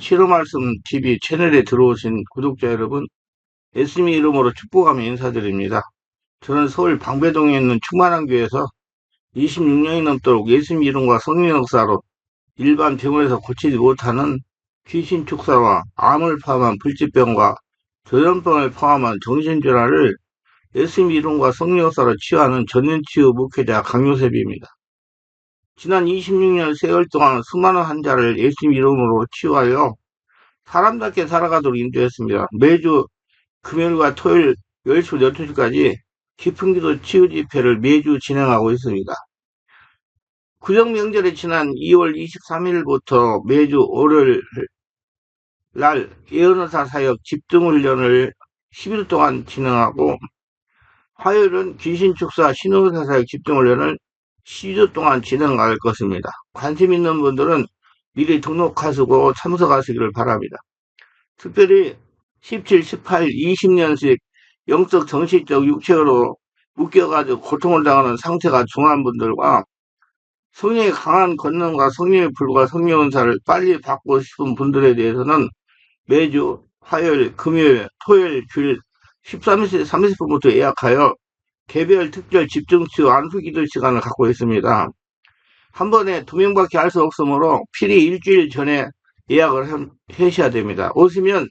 치료 말씀 TV 채널에 들어오신 구독자 여러분, 예수님 이름으로 축복하며 인사드립니다. 저는 서울 방배동에 있는 충만한 교회에서 26년이 넘도록 예수님 이름과 성령 역사로 일반 병원에서 고치지 못하는 귀신 축사와 암을 포함한 불치병과 조현병을 포함한 정신질환을 예수님 이름과 성령 역사로 치유하는 전인치유 목회자 강요셉입니다. 지난 26년 세월 동안 수많은 환자를 예수님 이름으로 치유하여 사람답게 살아가도록 인도했습니다. 매주 금요일과 토요일 10시부터 12시까지 깊은 기도 치유 집회를 매주 진행하고 있습니다. 구정 명절에 지난 2월 23일부터 매주 월요일 날 예언의사 사역 집중훈련을 10일 동안 진행하고, 화요일은 귀신축사 신호의사 사역 집중훈련을 12주 동안 진행할 것입니다. 관심 있는 분들은 미리 등록하시고 참석하시기를 바랍니다. 특별히 17, 18, 20년씩 영적, 정신적, 육체로 묶여가지고 고통을 당하는 상태가 중한 분들과 성령의 강한 권능과 성령의 불과 성령 은사를 빨리 받고 싶은 분들에 대해서는 매주 화요일, 금요일, 토요일, 주일 13시 30분부터 예약하여 개별 특별 집중치유 안수기도 시간을 갖고 있습니다. 한 번에 2명밖에 할 수 없으므로 필히 일주일 전에 예약을 하셔야 됩니다. 오시면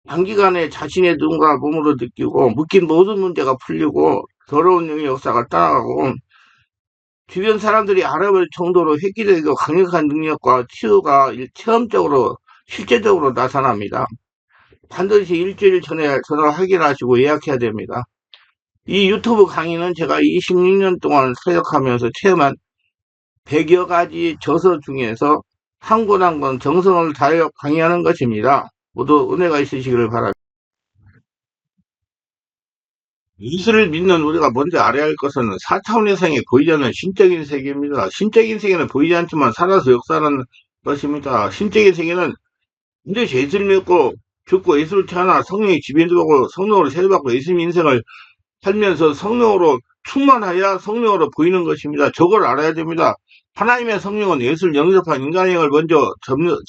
단기간에 자신의 눈과 몸으로 느끼고 묶인 모든 문제가 풀리고 더러운 영의 역사가 떠나가고 주변 사람들이 알아볼 정도로 획기적이고 강력한 능력과 치유가 체험적으로 실제적으로 나타납니다. 반드시 일주일 전에 전화 확인하시고 예약해야 됩니다. 이 유튜브 강의는 제가 26년 동안 사역하면서 체험한 100여 가지 저서 중에서 한 권 한 권 정성을 다하여 강의하는 것입니다. 모두 은혜가 있으시기를 바랍니다. 예수를 믿는 우리가 먼저 알아야 할 것은 4차원의 세상에 보이지 않는 신적인 세계입니다. 신적인 세계는 보이지 않지만 살아서 역사하는 것입니다. 신적인 세계는 이제 예수를 믿고 죽고 예수를 태어나 성령의 지배되고 성령으로 세례받고 예수님 인생을 살면서 성령으로 충만하여 성령으로 보이는 것입니다. 저걸 알아야 됩니다. 하나님의 성령은 예수를 영접한 인간의 영을 먼저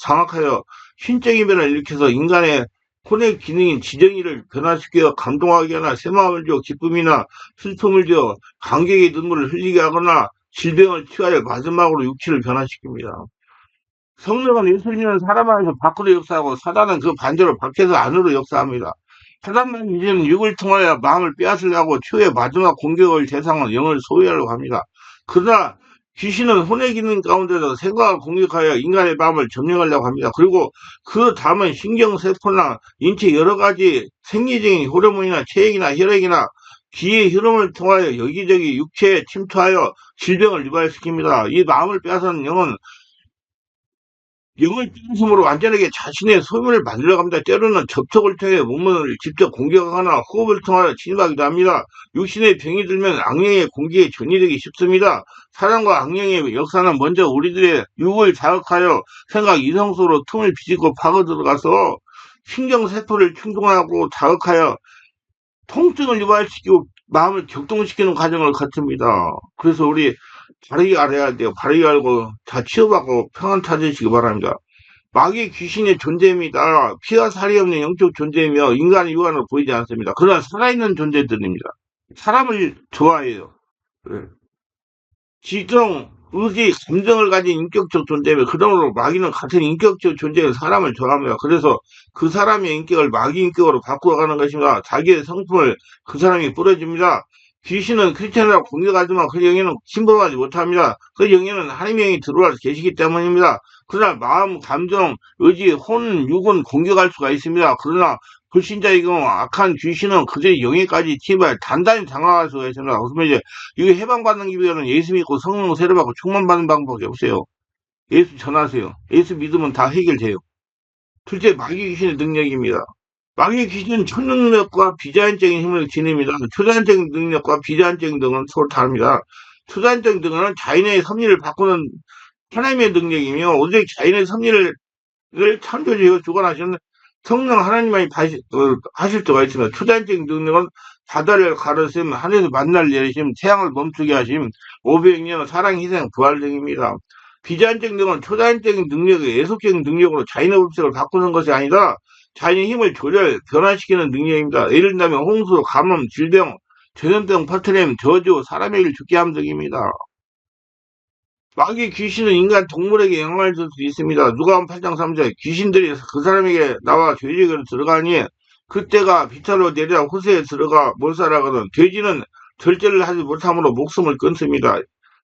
장악하여 신적인 변화를 일으켜서 인간의 혼의 기능인 지정의를 변화시켜 감동하게 하나 새마음을 주어 기쁨이나 슬픔을 주어 감격의 눈물을 흘리게 하거나 질병을 치유하여 마지막으로 육체를 변화시킵니다. 성령은 예수를 믿는 사람 안에서 밖으로 역사하고 사단은 그 반대로 밖에서 안으로 역사합니다. 사단만 이제는 육을 통하여 마음을 빼앗으려고 치유의 마지막 공격을 대상은 영을 소유하려고 합니다. 그러나 귀신은 혼의 기능 가운데서 생각을 공격하여 인간의 마음을 점령하려고 합니다. 그리고 그 다음은 신경세포나 인체 여러 가지 생리적인 호르몬이나 체액이나 혈액이나 기의 흐름을 통하여 여기저기 육체에 침투하여 질병을 유발시킵니다. 이 마음을 빼앗은 영은 영을 중심으로 완전하게 자신의 소유를 만들어 갑니다. 때로는 접촉을 통해 몸을 직접 공격하거나 호흡을 통하여 침입하기도 합니다. 육신의 병이 들면 악령의 공격에 전이되기 쉽습니다. 사랑과 악령의 역사는 먼저 우리들의 육을 자극하여 생각 이성 속으로 틈을 비집고 파고 들어가서 신경세포를 충동하고 자극하여 통증을 유발시키고 마음을 격동시키는 과정을 거칩니다. 그래서 우리 바르게 알아야 돼요. 바르게 알고 다 치유받고 평안 찾으시기 바랍니다. 마귀 귀신의 존재입니다. 피와 살이 없는 영적 존재이며 인간의 육안으로 보이지 않습니다. 그러나 살아있는 존재들입니다. 사람을 좋아해요. 네. 지정, 의지, 감정을 가진 인격적 존재이며 그러므로 마귀는 같은 인격적 존재인 사람을 좋아합니다. 그래서 그 사람의 인격을 마귀 인격으로 바꾸어가는 것입니다. 자기의 성품을 그 사람이 뿌려줍니다. 귀신은 크리스천이라고 공격하지만 그 영에는 침범하지 못합니다. 그 영에는 하나님의 영이 들어와서 계시기 때문입니다. 그러나 마음, 감정, 의지, 혼, 육은 공격할 수가 있습니다. 그러나 불신자의 경우 악한 귀신은 그들의 영에까지 침입하여 단단히 장악할 수가 있습니다. 그러면 이제 이거 해방받는 기회는 예수 믿고 성령 세례받고 충만받는 방법밖에 없어요. 예수 전하세요. 예수 믿으면 다 해결돼요. 둘째, 마귀 귀신의 능력입니다. 마귀 귀신은 초능력과 비자연적인 힘을 지닙니다. 초자연적인 능력과 비자연적인 능력은 서로 다릅니다. 초자연적인 능력은 자연의 섭리를 바꾸는 하나님의 능력이며, 오직 자연의 섭리를 창조주여 주관하시는 성령 하나님만이 하실 수가 있습니다. 초자연적인 능력은 바다를 가르심, 하늘에서 만날 내리심, 태양을 멈추게 하심, 500년 사랑, 희생, 부활 등입니다. 비자연적 초자연적인 능력의 예속적인 능력으로 자연의 법칙을 바꾸는 것이 아니라 자연의 힘을 변화시키는 능력입니다. 예를 들면 홍수, 가뭄, 질병, 전염병 퍼트림, 저주, 사람의 일 죽게 함 등입니다. 마귀 귀신은 인간 동물에게 영향을 줄 수 있습니다. 누가복음 8장 3절 귀신들이 그 사람에게 나와 돼지에게 들어가니 그때가 비탈로 내려 호세에 들어가 몰살하거든. 돼지는 절제를 하지 못함으로 목숨을 끊습니다.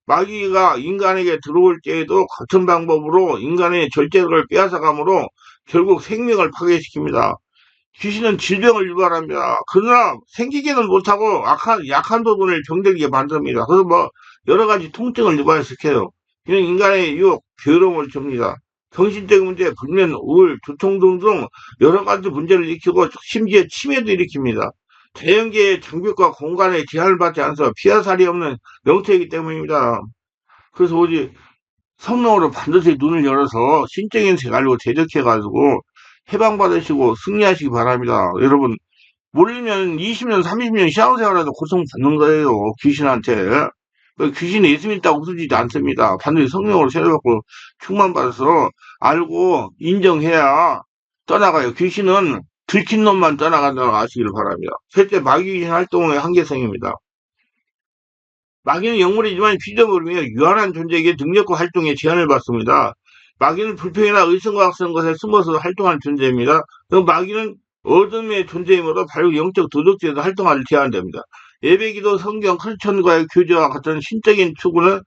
마귀가 인간에게 들어올 때에도 같은 방법으로 인간의 절제를 빼앗아가므로 결국 생명을 파괴시킵니다. 귀신은 질병을 유발합니다. 그러나 생기지는 못하고 약한 부분을 병들게 만듭니다. 그래서 여러 가지 통증을 유발시켜요. 이는 인간의 유혹, 괴로움을 줍니다. 정신적인 문제, 불면, 우울, 두통 등등 여러 가지 문제를 일으키고 심지어 치매도 일으킵니다. 자연계의 장벽과 공간의 제한을 받지 않아서 피하살이 없는 영토이기 때문입니다. 그래서 오직 성령으로 반드시 눈을 열어서 신적인 생활로 대적해가지고 해방받으시고 승리하시기 바랍니다. 여러분, 몰리면 20년, 30년 신앙생활에도 고통받는 거예요. 귀신한테. 귀신이 예수 믿다고 웃으지도 않습니다. 반드시 성령으로 세례받고 충만받아서 알고 인정해야 떠나가요. 귀신은 들킨 놈만 떠나간다고 아시기를 바랍니다. 셋째, 마귀 귀신 활동의 한계성입니다. 마귀는 영물이지만 피조물이며 유한한 존재에게 능력과 활동에 제한을 받습니다. 마귀는 불평이나 의심과 같은 것에 숨어서 활동하는 존재입니다. 마귀는 어둠의 존재이므로 바로 영적 도덕지에서 활동하기 제한됩니다. 예배기도, 성경, 크리스천과의 교제와 같은 신적인 추구는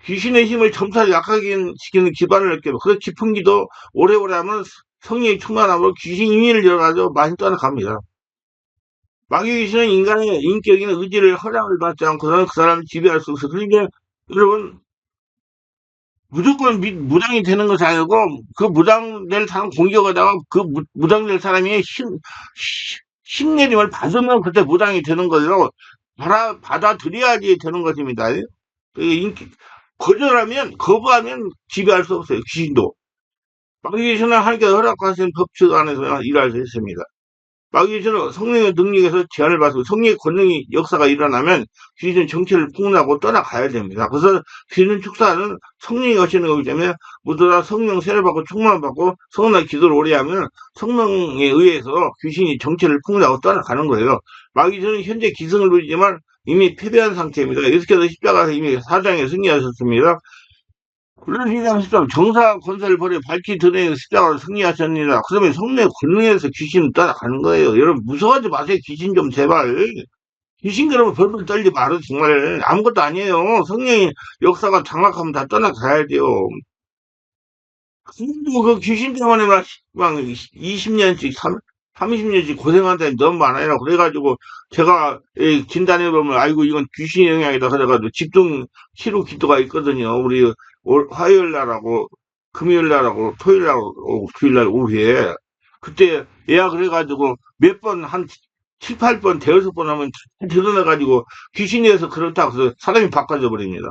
귀신의 힘을 점차 약하게 시키는 기반을 느끼고 그 깊은 기도 오래오래 하면 성령이 충만함으로 귀신 인위를 열어가지고 많이 떠나갑니다. 마귀 귀신은 인간의 인격이나 의지를 허락을 받지 않고서는 그 사람을 지배할 수 없어요. 그러니까 여러분 무조건 무당이 되는 것이 아니고 그 무당될 사람 공격하다가 그 무당될 사람이 힘내림을 받으면 그때 무당이 되는 거예요. 받아들여야지 되는 것입니다. 거부하면 지배할 수 없어요. 귀신도. 마귀 귀신은 하나님께 허락하신 법칙 안에서 일할 수 있습니다. 마귀 귀신은 성령의 능력에서 제한을 받고 성령의 권능이 역사가 일어나면 귀신은 정체를 폭로하고 떠나가야 됩니다. 그래서 귀신 축사는 성령이 하시는 거기 때문에 모두 다 성령 세례받고 충만받고 성령의 기도를 오래 하면 성령에 의해서 귀신이 정체를 폭로하고 떠나가는 거예요. 마귀 귀신은 현재 기승을 부리지만 이미 패배한 상태입니다. 예수께서 십자가에서 이미 사장에 승리하셨습니다. 그러시장 십자가 정사 권세를 버려 밝히 드러내는 십자가로 승리하셨느니라. 그러면 성령의 권능에서 귀신은 따라가는 거예요. 여러분 무서워하지 마세요. 귀신 좀 제발. 귀신 그러면 벌벌 떨지 말아요. 정말 아무것도 아니에요. 성령의 역사가 장악하면 다 떠나가야 돼요. 그 귀신 때문에 막 20년씩 30년씩 고생한다니 너무 많아요. 그래가지고 제가 진단해보면 아이고 이건 귀신 영향이다 그래가지고 집중 치료 기도가 있거든요. 우리 화요일 날하고 금요일 날하고 토요일 날하고 주일 날 오후에 그때 예약을 해가지고 몇 번 한 7, 8번 대여섯 번 하면 드러나가지고 귀신이어서 그렇다 그래서 사람이 바꿔져 버립니다.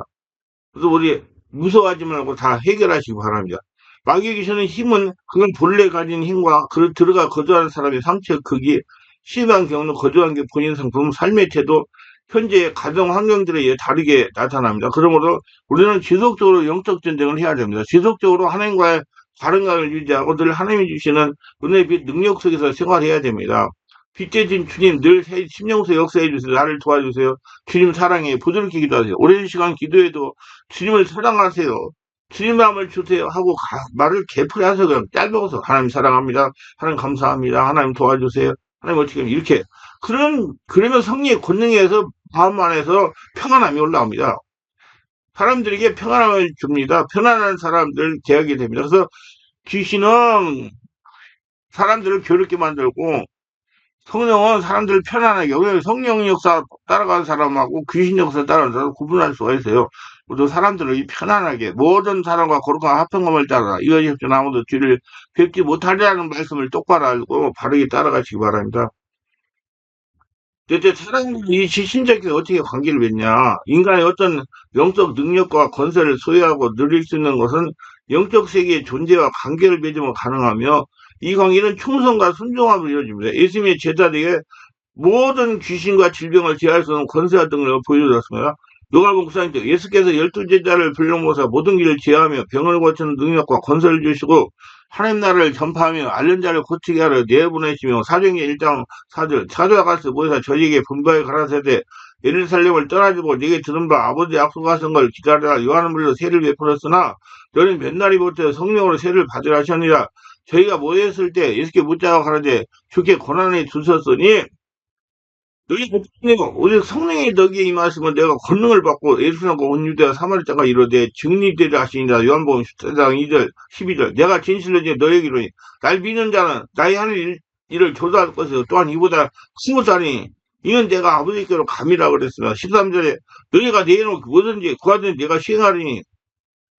그래서 우리 무서워하지 말고 다 해결하시기 바랍니다. 마귀의 귀신의 힘은 그건 본래 가진 힘과 들어가 거주하는 사람의 상처 크기, 심한 경우는 거주한 게 본인 상품, 삶의 태도, 현재의 가정 환경들에 의해 다르게 나타납니다. 그러므로 우리는 지속적으로 영적 전쟁을 해야 됩니다. 지속적으로 하나님과의 바른 관계를 유지하고 늘 하나님이 주시는 은혜의 빛 능력 속에서 생활해야 됩니다. 빛의 진 주님 늘 심령소 역사해 주세요. 나를 도와주세요. 주님 사랑해. 부드럽게 기도하세요. 오랜 시간 기도해도 주님을 사랑하세요. 주님 마음을 주세요 하고 말을 개풀이 하세요. 그냥 짧아서 하나님 사랑합니다. 하나님 감사합니다. 하나님 도와주세요. 하나님 어떻게 하면 이렇게 그러면 성령의 권능에서 마음 안에서 평안함이 올라옵니다. 사람들에게 평안함을 줍니다. 편안한 사람들 대하게 됩니다. 그래서 귀신은 사람들을 괴롭게 만들고 성령은 사람들을 편안하게 성령 역사 따라가는 사람하고 귀신 역사 따라가는 사람 구분할 수가 있어요. 모두 사람들을 편안하게 모든 사람과 거룩한 화평감을 따라 이것이 없지 아무도 뒤를 뵙지 못하리라는 말씀을 똑바로 알고 바르게 따라가시기 바랍니다. 대체 사람들이 신적에 어떻게 관계를 맺냐? 인간의 어떤 영적 능력과 권세를 소유하고 누릴 수 있는 것은 영적 세계의 존재와 관계를 맺으면 가능하며 이 관계는 충성과 순종함으로 이루어집니다. 예수님의 제자들에게 모든 귀신과 질병을 제할 수 있는 권세와 등을 보여주었습니다. 요한복음 9장 예수께서 12제자를 불러모사 모든 길을 지혜하며 병을 고치는 능력과 권세를 주시고 하나님 나라를 전파하며 앓는 자를 고치게 하려 내보내시며 사도행전 1장 4절 사도와 가서 모여서 저희에게 분부하여 가라사대 예루살렘을 떠나지고 네게 들은 바 아버지 약속하신 걸 기다리라. 요한은 물론 세를 베풀었으나 너는 몇 날이 못해 성령으로 세를 받으라 하셨느니라. 저희가 모였을 때 예수께 묻자고 가라되 주께 고난을 주셨으니 너희 어떻게 오직 성령이 너희에 임하시면 내가 권능을 받고 예루살렘과 온 유대와 사마리아가 이르되 증인되리라 하시니라. 요한복음 14장 2절 12절 내가 진실로 이제 너희에게 이르니 날 믿는 자는 나의 하는 일을 조사할 것이요 또한 이보다 큰 것하니 이는 내가 아버지께로 감이라 그랬으나 13절에 너희가 내 이름을 뭐든지 구하든지 내가 시행하리니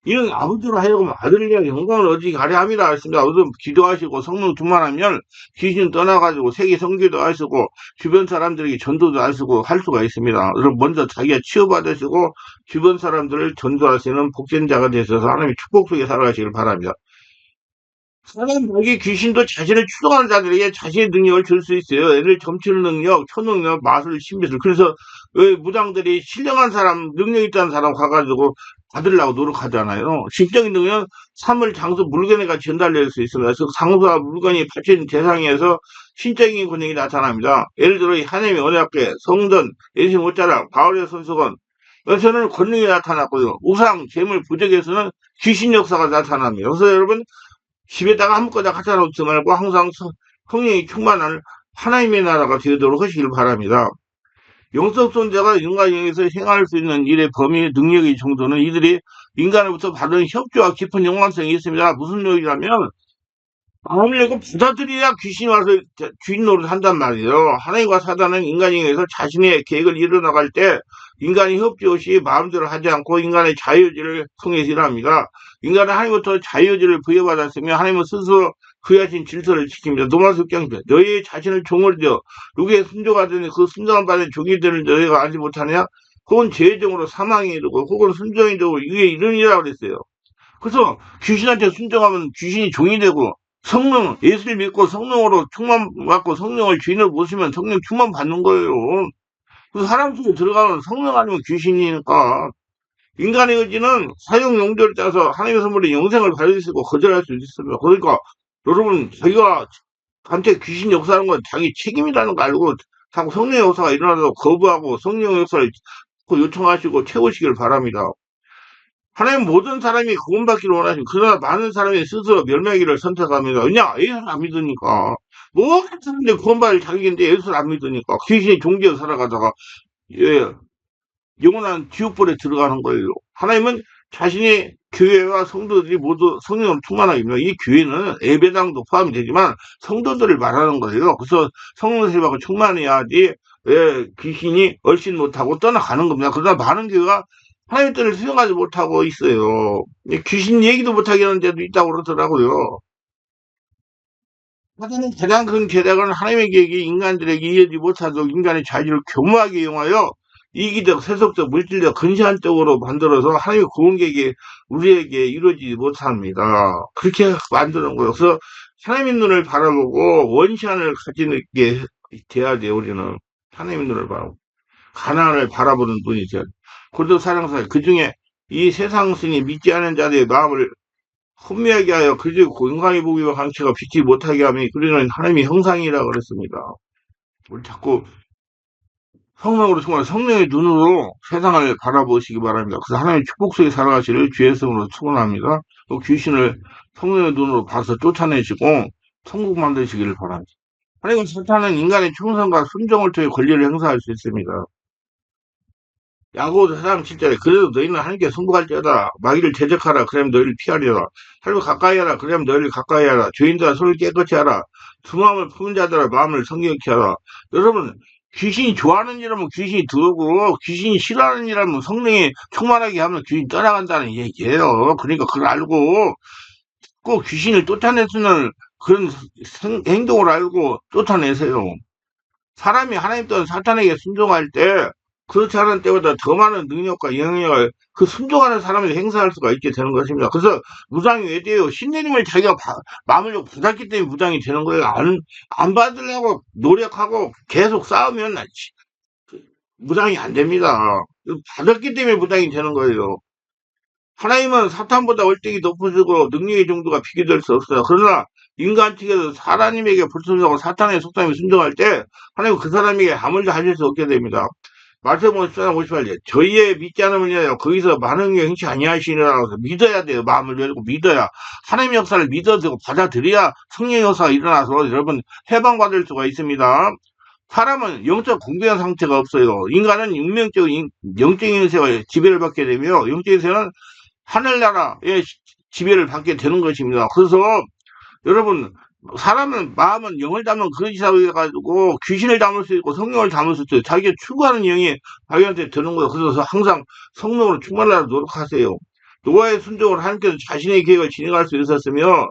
이는 아버지로 하여금 아들을 위하여 영광을 얻게 하려 함이라 하셨습니다. 우선 기도하시고 성령 충만하면 귀신 떠나가지고 세계 선교도 하시고 주변 사람들에게 전도도 하시고 할 수가 있습니다. 그럼 먼저 자기가 치유받으시고 주변 사람들을 전도하시는 복전자가 되셔서 하나님의 축복 속에 살아가시길 바랍니다. 사람에게 귀신도 자신을 추종하는 자들에게 자신의 능력을 줄 수 있어요. 애를 점치는 능력, 초능력, 마술, 신비술. 그래서 왜 무당들이 신령한 사람, 능력 있다는 사람 가가지고 받으려고 노력하잖아요. 신적인 능력은 사물, 장소, 물건에가 전달될 수 있습니다. 그래서 장소와 물건이 받쳐진 대상에서 신적인 권능이 나타납니다. 예를 들어 하나님의 언약궤, 성전, 예수님 옷자락, 바울의 손수건 여기서는 권능이 나타났고요. 우상, 재물, 부적에서는 귀신 역사가 나타납니다. 그래서 여러분 집에다가 아무거나 갖다 놓지 말고 항상 성령이 충만한 하나님의 나라가 되도록 하시길 바랍니다. 영적 존재가 인간에게서 행할 수 있는 일의 범위, 능력의 정도는 이들이 인간으로부터 받은 협조와 깊은 영광성이 있습니다. 무슨 얘기냐면 마음을 열고 받아들여야 귀신이 와서 주인 노릇을 한단 말이에요. 하나님과 사단은 인간에게서 자신의 계획을 이뤄나갈 때 인간이 협조 없이 마음대로 하지 않고 인간의 자유의지를 통해서 일합니다. 인간은 하나님부터 자유의지를 부여받았으며 하나님은 스스로 부여하신 질서를 지킵니다. 노마스 경입니다. 너희 자신을 종을 지어 누구의 순종하더니 그 순종을 받은 종이 되는 너희가 알지 못하냐? 그건 죄정으로 사망에 이르고 혹은 순종이 되고 이게 이른이라고 그랬어요. 그래서 귀신한테 순종하면 귀신이 종이 되고 성령, 예수를 믿고 성령으로 충만 받고 성령을 주인으로 모시면 성령 충만 받는 거예요. 그 사람 속에 들어가면 성령 아니면 귀신이니까. 인간의 의지는 사용 용도를 따서 하나님의 선물에 영생을 받을 수 있고 거절할 수 있습니다. 그러니까 여러분 자기가 한테 귀신 역사하는 건 자기 책임이라는 거 알고 자꾸 성령의 역사가 일어나도 거부하고 성령의 역사를 요청하시고 채우시길 바랍니다. 하나님 모든 사람이 구원받기를 원하시고 그러나 많은 사람이 스스로 멸망하기를 선택합니다. 왜냐? 예수를 안 믿으니까. 모든 사람들이 구원받을 자격인데 예수를 안 믿으니까 귀신이 종지에 살아가다가 예, 영원한 지옥불에 들어가는 거예요. 하나님은 자신의 교회와 성도들이 모두 성령으로 충만하기입니다. 이 교회는 예배당도 포함이 되지만 성도들을 말하는 거예요. 그래서 성령 세례받고 충만해야지 귀신이 얼씬 못하고 떠나가는 겁니다. 그러나 많은 교회가 하나님의 뜻을 수용하지 못하고 있어요. 귀신 얘기도 못하게 하는 데도 있다고 그러더라고요. 사단의 가장 큰 계략은 하나님의 계획이 인간들에게 이해하지 못하도록 인간의 자유를 교묘하게 이용하여 이기적, 세속적, 물질적, 근시안적으로 만들어서 하나님의 구원 계획이 우리에게 이루어지지 못합니다. 그렇게 만드는 거예요. 그래서 하나님의 눈을 바라보고 원시안을 가지게 돼야 돼요. 우리는 하나님의 눈을 바라보고 가난을 바라보는 눈이 돼야 돼요. 고도 사랑사 그 중에 이 세상 신이 믿지 않은 자들의 마음을 혼미하게 하여 그리고 인간의 보기와 강치가 빛지 못하게 하며 그리는 하나님의 형상이라고 그랬습니다. 우리 자꾸 성령으로 정말 성령의 눈으로 세상을 바라보시기 바랍니다. 그래서 하나님의 축복 속에 살아가시를 주의 성으로 축원합니다. 또 귀신을 성령의 눈으로 봐서 쫓아내시고 천국 만드시기를 바랍니다. 하나님은 사탄은 인간의 충성과 순종을 통해 권리를 행사할 수 있습니다. 야고보 4장 7절에 그래도 너희는 하나님께 승복할지어다 마귀를 대적하라 그러면 너희를 피하리라 하나님 가까이 하라 그러면 너희를 가까이 하라 죄인들아 손을 깨끗이 하라 두 마음을 품은 자들아 마음을 성경케 하라. 여러분 귀신이 좋아하는 일하면 귀신이 들어오고 귀신이 싫어하는 일하면 성령이 충만하게 하면 귀신이 떠나간다는 얘기예요. 그러니까 그걸 알고 꼭 귀신을 쫓아내서는 그런 행동을 알고 쫓아내세요. 사람이 하나님 또는 사탄에게 순종할 때 그렇지 않은 때보다 더 많은 능력과 영향을 그 순종하는 사람이 행사할 수가 있게 되는 것입니다. 그래서 무당이 왜 돼요? 신내림을 자기가 마음을 좀 받았기 때문에 무당이 되는 거예요. 안 받으려고 노력하고 계속 싸우면 무당이 안 됩니다. 받았기 때문에 무당이 되는 거예요. 하나님은 사탄보다 월등히 높으시고 능력의 정도가 비교될 수 없어요. 그러나 인간 측에서 하나님에게 불순종하고 사탄의 속담에 순종할 때 하나님은 그 사람에게 아무 일도 하실 수 없게 됩니다. 마태복음 14장 58절 저희의 믿지 않으면요 거기서 많은 게 행치 아니하시니라고 믿어야 돼요. 마음을 열고 믿어야 하나님의 역사를 믿어도 받아들여야 성령의 역사가 일어나서 여러분 해방받을 수가 있습니다. 사람은 영적 공개한 상태가 없어요. 인간은 운명적인 영적인 세계가 지배를 받게 되며 영적인 세계는 하늘나라의 지배를 받게 되는 것입니다. 그래서 여러분 사람은 마음은 영을 담은 그릇이라고 해가지고 귀신을 담을 수 있고 성령을 담을 수 있어요. 자기가 추구하는 영이 자기한테 드는 거예요. 그래서 항상 성령으로 충만하도록 노력하세요. 노아의 순종으로 하나님께서 자신의 계획을 진행할 수 있었으며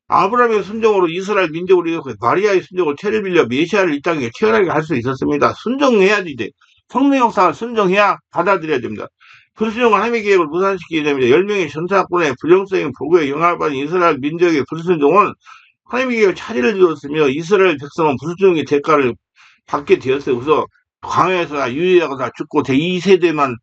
아브라함의 순종으로 이스라엘 민족을 이겼고 마리아의 순종으로 태를 빌려 메시아를 이 땅에 태어나게 할 수 있었습니다. 순종해야지 돼. 성령 역사를 순종해야 받아들여야 됩니다. 불순종은 하나님의 계획을 무산시키게 됩니다. 10명의 전사꾼의 부정적인 보고에 영향을 받은 이스라엘 민족의 불순종은 하나님의 계획을 차질을 이뤘으며 이스라엘 백성은 불순종의 대가를 받게 되었어요. 그래서 광야에서 유대자가 다 죽고 제2세대만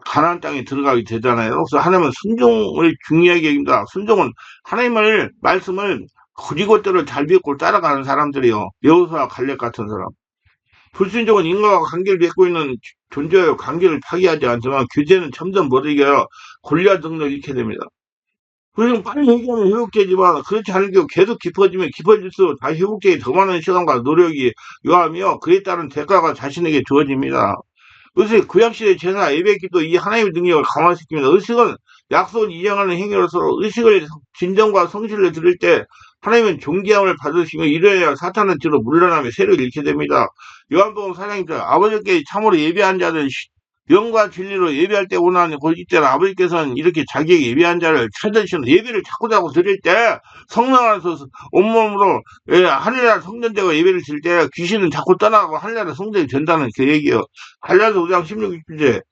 가나안 땅에 들어가게 되잖아요. 그래서 하나님은 순종을 중요하게 여깁니다. 순종은 하나님의 말씀을 그리고대로 잘 믿고 따라가는 사람들이요. 여호수아 갈렙 같은 사람. 불순종은 인간과 관계를 맺고 있는 존재예요. 관계를 파괴하지 않지만 규제는 점점 멀어지게 골리앗 능력을 잃게 됩니다. 그래서 빨리 얘기하면 회복되지만 그렇지 않은 경우 계속 깊어지면 깊어질수록 다시 회복되기 더 많은 시간과 노력이 요하며 그에 따른 대가가 자신에게 주어집니다. 의식, 구약시대 제사, 예배기도 이 하나님의 능력을 강화시킵니다. 의식은 약속을 이행하는 행위로서 의식을 진정과 성실을 드릴 때 하나님은 존귀함을 받으시며 이래야 사탄은 뒤로 물러나며 세력을 잃게 됩니다. 요한복음 4장입니다. 아버지께 참으로 예배한 자들 영과 진리로 예배할 때 원하는 이때는 아버지께서는 이렇게 자기에게 예배한 자를 찾으시는 예배를 자꾸 드릴 때 성령 안에서 온몸으로 하늘나라 성전되고 예배를 드릴 때 귀신은 자꾸 떠나가고 하늘나라 성전이 된다는 그 얘기예요. 갈라디아 5장 16, 17절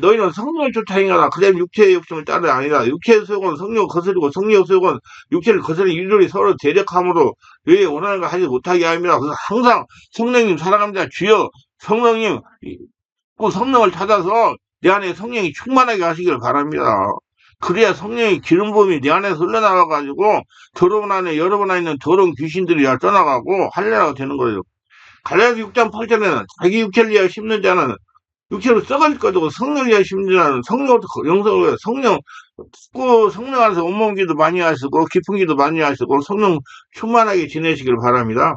너희는 성령을 쫓아 행하라. 그다음 육체의 욕심을 따르라 아니라 육체의 소욕은 성령을 거스르고 성령의 소욕은 육체를 거스르는 이들이 서로 대적함으로 너희 원하는 걸 하지 못하게 합니다. 그래서 항상 성령님 사랑합니다. 주여 성령님 꼭 성령을 찾아서 내 안에 성령이 충만하게 하시기를 바랍니다. 그래야 성령의 기름 부음이 내 안에서 흘러나와가지고 더러운 안에 여러분 안에 있는 더러운 귀신들이 떠나가고 할례가 되는 거예요. 갈라디아 6장 8절에는 자기 육체를 위하여 심는 자는 육체로 썩을 거고 성령을 위하여 심는 자는 성령부터 영성을 위하여 성령 안에서 온몸 기도 많이 하시고 깊은 기도 많이 하시고 성령 충만하게 지내시기를 바랍니다.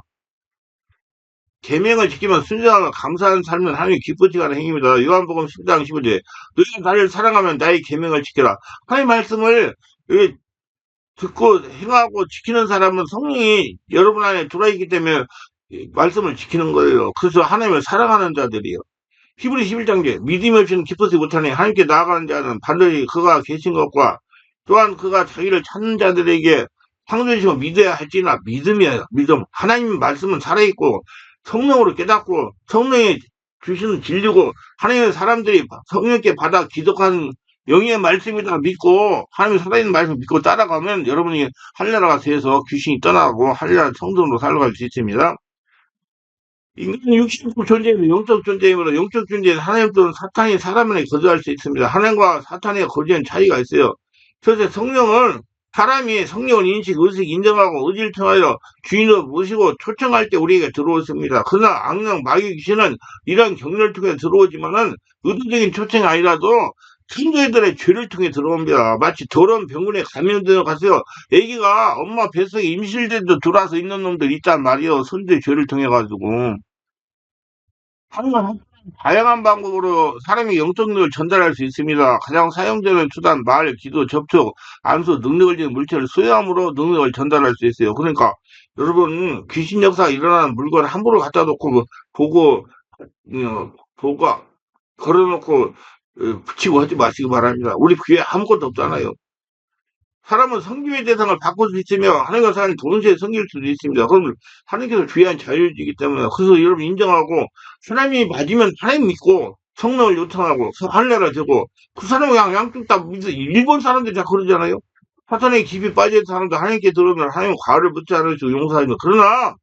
계명을 지키면 순종하며 감사하는 삶은 하나님이 기쁘지가 않은 행위입니다. 요한복음 10장 15절 너희가 나를 사랑하면 나의 계명을 지켜라. 하나님 말씀을 듣고 행하고 지키는 사람은 성령이 여러분 안에 들어있기 때문에 말씀을 지키는 거예요. 그래서 하나님을 사랑하는 자들이요. 히브리 11장에 믿음이 없이는 기쁘지 못하니 하나님께 나아가는 자는 반드시 그가 계신 것과 또한 그가 자기를 찾는 자들에게 상주시고 믿어야 할지나 믿음이에요. 믿음. 하나님 말씀은 살아있고 성령으로 깨닫고 성령이 주시는 진리고 하나님의 사람들이 성령께 받아 기독한 영의 말씀이다 믿고 하나님의 살아있는 말씀 믿고 따라가면 여러분이 할례라가 돼서 귀신이 떠나고 할례라 성전으로 살아갈 수 있습니다. 인간은 육신적 존재이며 영적 존재이므로 영적 존재는 하나님 또는 사탄이 사람 안에 거주할 수 있습니다. 하나님과 사탄의 거주하는 차이가 있어요. 그래서 성령은 사람이 성령을 인식, 의식, 인정하고 의지를 통하여 주인으로 모시고 초청할 때 우리에게 들어오습니다. 그러나 악령, 마귀, 귀신은 이러한 경륜을 통해 들어오지만은 의도적인 초청이 아니라도 천재들의 죄를 통해 들어옵니다. 마치 더러운 병원에 감염되어 가서요. 애기가 엄마 뱃속에 임실돼도 들어와서 있는 놈들 있단 말이에요. 선조의 죄를 통해 가지고. 하지만 다양한 방법으로 사람이 영적 능력을 전달할 수 있습니다. 가장 사용되는 수단, 말, 기도, 접촉, 안수, 능력을 지닌 물체를 수행함으로 능력을 전달할 수 있어요. 그러니까 여러분 귀신 역사가 일어나는 물건을 함부로 갖다 놓고 보고 걸어놓고 붙이고 하지 마시기 바랍니다. 우리 귀에 아무것도 없잖아요. 사람은 성김의 대상을 바꿀 수 있으며 하나님과 사람이 동시에 섬길 수도 있습니다. 그럼 하나님께서 주의한 자유이기 때문에 그래서 여러분 인정하고 하나님이 맞으면 하나님 믿고 성령을 요청하고 할례가 되고 그 사람은 그냥 양쪽 다 믿어. 일본 사람들이 다 그러잖아요. 사탄에 깊이 빠진 사람도 하나님께 들어오면 하나님 과를 묻지 않으시고 용서하시고 그러나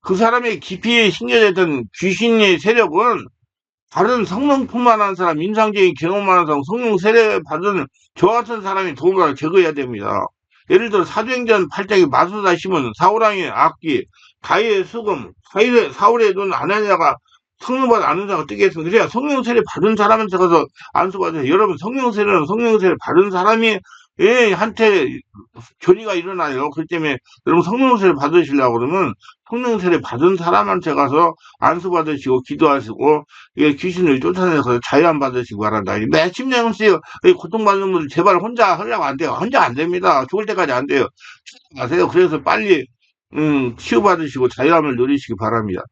그 사람의 깊이 심겨졌던 귀신의 세력은 다른 성령 풍만한 사람, 인상적인 경험만 한 사람, 성령 세례 받은 저 같은 사람이 도움을 적어야 됩니다. 예를 들어 사도행전 8장에 마수다 시몬, 사우랑의 악기, 가이의 수금, 사울의 눈 아나니아가 성령 받아 아는 자가 뜨겠습니다. 그래야 성령 세례 받은 사람한테 가서 안수받아요. 여러분 성령 세례는 성령 세례 받은 사람이 예, 한테 교리가 일어나요. 그렇기 때문에 여러분 성령세를 받으시려고 그러면 성령세를 받은 사람한테 가서 안수 받으시고 기도하시고 예, 귀신을 쫓아내서 자유함 받으시기 바란다. 매 침례음식 고통받는 분들 제발 혼자 하려고 안 돼요. 혼자 안 됩니다. 죽을 때까지 안 돼요. 아세요? 그래서 빨리 치유받으시고 자유함을 누리시기 바랍니다.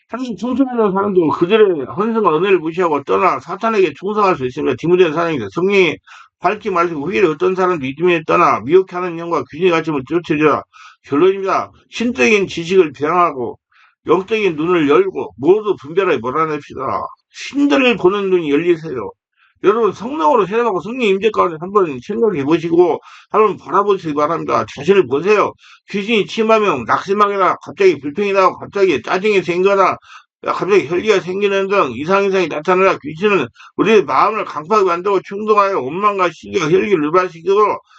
하나님 충성하는 사람도 그들의 헌성과 은혜를 무시하고 떠나 사탄에게 충성할 수 있습니다. 디모데는 사랑입니다. 성령이 밝히 말씀하고 후일에 어떤 사람도 믿음에 떠나 미혹하는 영과 귀신의 가침을 쫓으리라. 결론입니다. 신적인 지식을 병하고 영적인 눈을 열고 모두 분별하게 몰아냅시다. 신들을 보는 눈이 열리세요. 여러분 성령으로 세례받고 성령 임재 가운데 한번 생각해 보시고 한번 바라보시기 바랍니다. 자신을 보세요. 귀신이 침하면 낙심하거나 갑자기 불평이 나고 갑자기 짜증이 생기거나 갑자기 혈기가 생기는 등 이상이 나타나라. 귀신은 우리의 마음을 강팍하게 만들고 충동하여 원망과 시기와 혈기를 유발시키고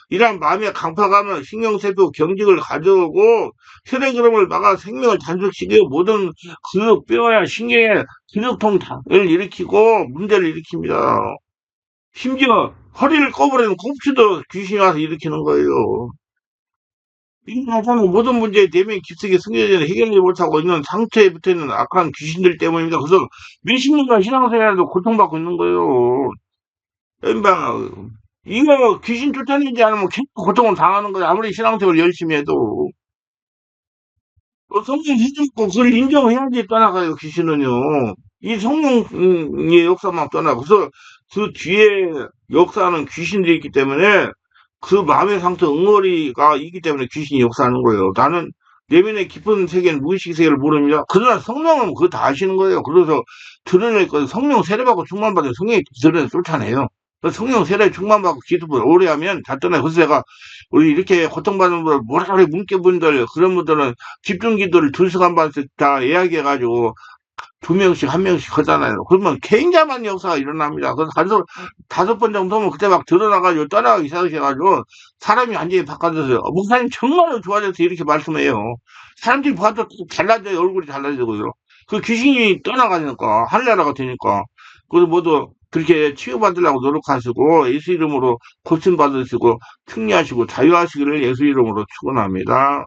이러한 마음의 강팍함은 신경세포 경직을 가져오고 혈액 흐름을 막아 생명을 단축시키고 모든 그 뼈와 신경의 근육통을 일으키고 문제를 일으킵니다. 심지어 허리를 꺼버리는 꼽치도 귀신이 와서 일으키는 거예요. 인간사는 모든 문제의 내면 깊숙이 숨겨져 해결하지 못하고 있는 상처에 붙어있는 악한 귀신들 때문입니다. 그래서 몇십 년간 신앙생활에도 고통받고 있는 거예요. 인방 이거 귀신 쫓아내지 않으면 계속 고통을 당하는 거예요. 아무리 신앙생활을 열심히 해도. 성령 해주고 그걸 인정해야지 떠나가요. 귀신은요. 이 성령의 역사만 떠나고 그래서 그 뒤에 역사하는 귀신들이 있기 때문에 그 마음의 상처 응어리가 있기 때문에 귀신이 역사하는 거예요. 나는 내면의 깊은 세계는 무의식 세계를 모릅니다. 그러나 성령은 그거 다 아시는 거예요. 그래서 드러낼 거 성령 세례받고 충만받은 성령이 드러내 쫓아내요. 성령 세례 충만받고 기도를 오래 하면 다 떠나요. 그래서 제가 우리 이렇게 고통받는 분들, 뭐라 그래, 문교분들, 그런 분들은 집중 기도를 2시간 반씩 다 이야기해가지고 2명씩, 1명씩 하잖아요. 그러면 굉장한 역사가 일어납니다. 그래서 다섯 번 정도면 그때 막 드러나가지고 떠나가기 시작해가지고 사람이 완전히 바꿔졌어요. 목사님 정말로 좋아져서 이렇게 말씀해요. 사람들이 봐도 달라져요. 얼굴이 달라지고요. 그 귀신이 떠나가니까, 하늘나라가 되니까. 그래서 모두 그렇게 치유받으려고 노력하시고 예수 이름으로 고침받으시고 승리하시고 자유하시기를 예수 이름으로 축원합니다.